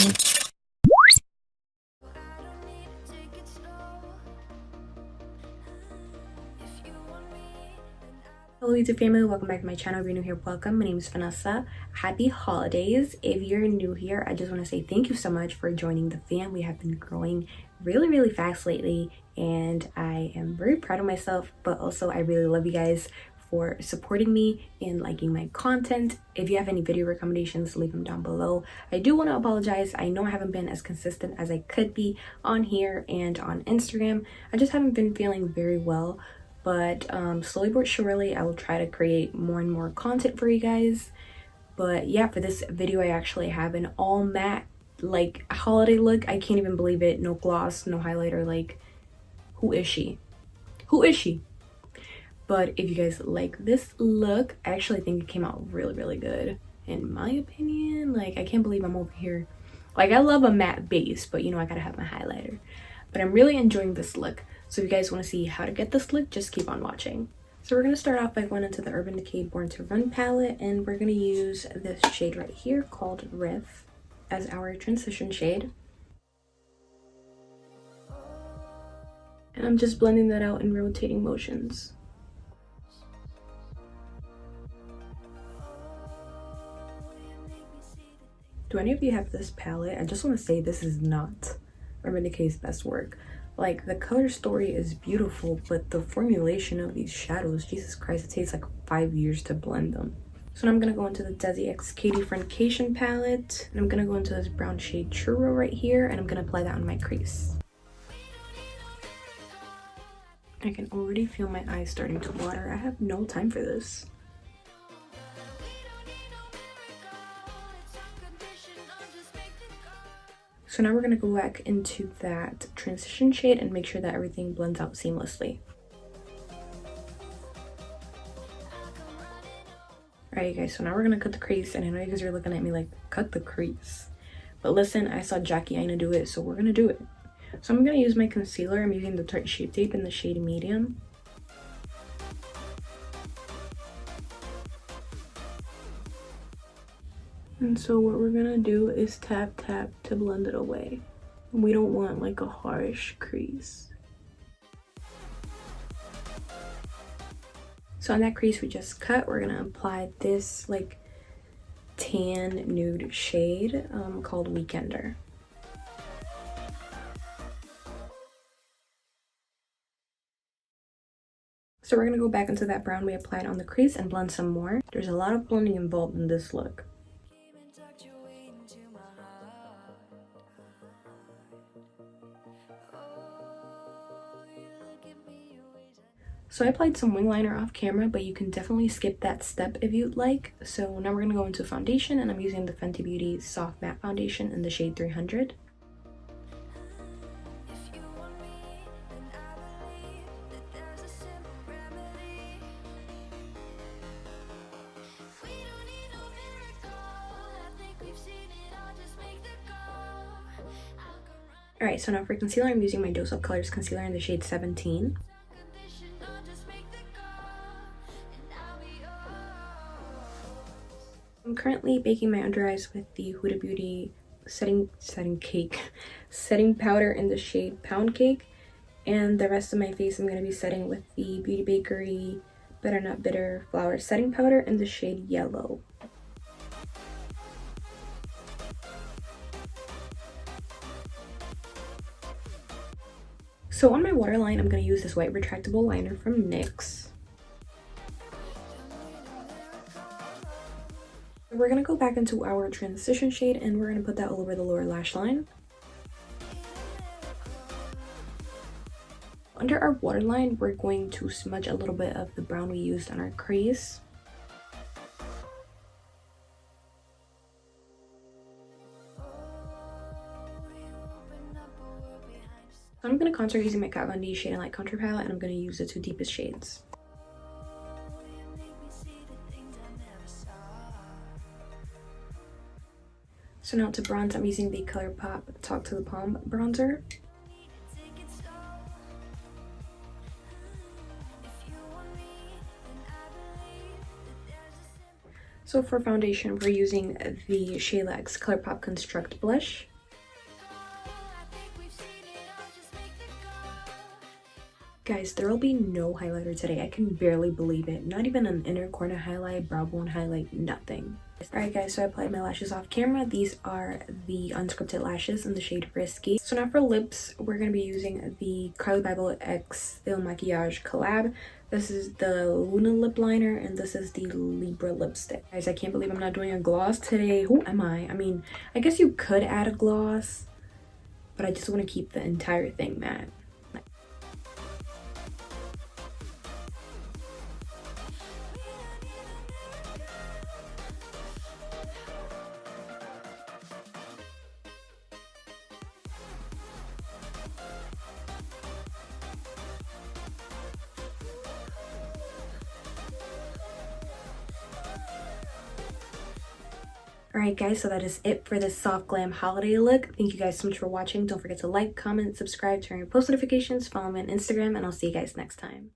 Hello YouTube family, welcome back to my channel. If you're new here, welcome. My name is Vanessa. Happy holidays. If you're new here, I just want to say thank you so much for joining the fam. We have been growing really fast lately and I am very proud of myself, but also I really love you guys for supporting me and liking my content. If you have any video recommendations, leave them down below. I do want to apologize. I know I haven't been as consistent as I could be on here and on Instagram. I just haven't been feeling very well. But slowly but surely I will try to create more and more content for you guys. But yeah, for this video I actually have an all matte like holiday look. I can't even believe it. No gloss, no highlighter. Like, who is she? But if you guys like this look, I actually think it came out really good in my opinion. Like, I can't believe I'm over here. Like, I love a matte base, but you know I gotta have my highlighter. But I'm really enjoying this look. So if you guys want to see how to get this look, just keep on watching. So we're going to start off by going into the Urban Decay Born to Run palette, and we're going to use this shade right here called Riff as our transition shade. And I'm just blending that out in rotating motions. Do any of you have this palette? I just want to say this is not Urban Decay's best work. Like, the color story is beautiful, but the formulation of these shadows, Jesus Christ, it takes like 5 years to blend them. So now I'm gonna go into the Desi x Katy friendcation palette, and I'm gonna go into this brown shade Churro right here, and I'm gonna apply that on my crease. I can already feel my eyes starting to water. I have no time for this. So now we're going to go back into that transition shade and make sure that everything blends out seamlessly. Alright guys, so now we're going to cut the crease, and I know you guys are looking at me like, cut the crease. But listen, I saw Jackie Aina do it, so we're going to do it. So I'm going to use my concealer. I'm using the Tarte Shape Tape in the shade Medium. And so what we're gonna do is tap to blend it away. We don't want like a harsh crease. So on that crease we just cut, we're gonna apply this like tan nude shade called Weekender. So we're gonna go back into that brown we applied on the crease and blend some more. There's a lot of blending involved in this look. So I applied some wing liner off camera, but you can definitely skip that step if you'd like. So now we're going to go into foundation, and I'm using the Fenty Beauty Soft Matte Foundation in the shade 300. Alright, so now for concealer, I'm using my Dose of Colors concealer in the shade 17. I'm currently baking my under eyes with the Huda Beauty setting powder in the shade Pound Cake, and the rest of my face I'm going to be setting with the Beauty Bakerie Better Not Bitter Flower setting powder in the shade Yellow. So on my waterline, I'm going to use this white retractable liner from NYX. We're going to go back into our transition shade, and we're going to put that all over the lower lash line. Under our waterline, we're going to smudge a little bit of the brown we used on our crease. So I'm going to contour using my Kat Von D Shade and Light Contour Palette, and I'm going to use the two deepest shades. So now to bronze, I'm using the Colourpop Talk to the Palm bronzer. So for foundation, we're using the Shayla X Colourpop Construct blush. Guys, there will be no highlighter today. I can barely believe it. Not even an inner corner highlight, brow bone highlight, nothing. Alright guys, so I applied my lashes off camera. These are the Unscripted lashes in the shade Risky. So now for lips, we're going to be using the Carli Bybel X Il Makiage collab. This is the Luna lip liner and this is the Libra lipstick. Guys, I can't believe I'm not doing a gloss today. Who am I? I mean, I guess you could add a gloss, but I just want to keep the entire thing matte. Alright guys, so that is it for this soft glam holiday look. Thank you guys so much for watching. Don't forget to like, comment, subscribe, turn on your post notifications, follow me on Instagram, and I'll see you guys next time.